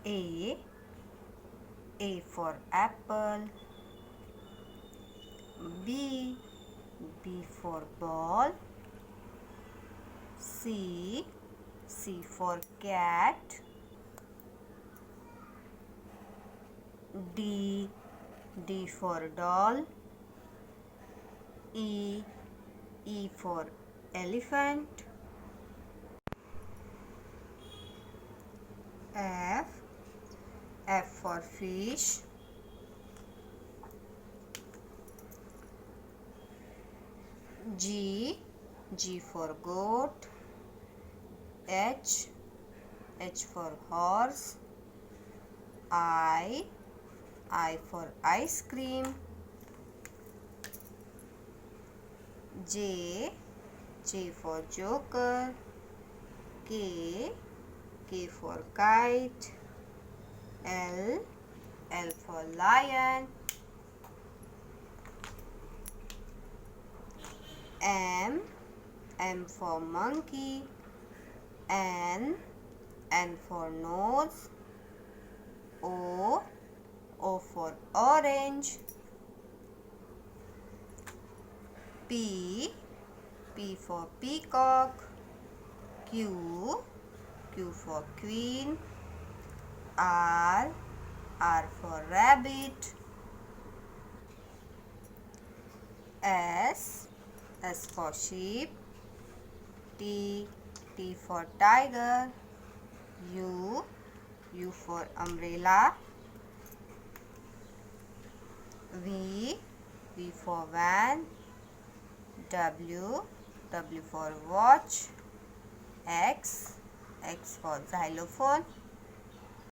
A. A for apple. B. B for ball. C. C for cat. D. D for doll. E. E for elephant. F. F for fish. G. G for goat. H. H for horse. I. I for ice cream. J. J for joker. K. K for kite. L. L for lion. M. M for monkey. N. N for nose. O. O for orange. P. P for peacock. Q. Q for queen. R. R for rabbit. S. S for sheep. T. T for tiger. U. U for umbrella. V. V for van. W. W for watch. X. X for xylophone.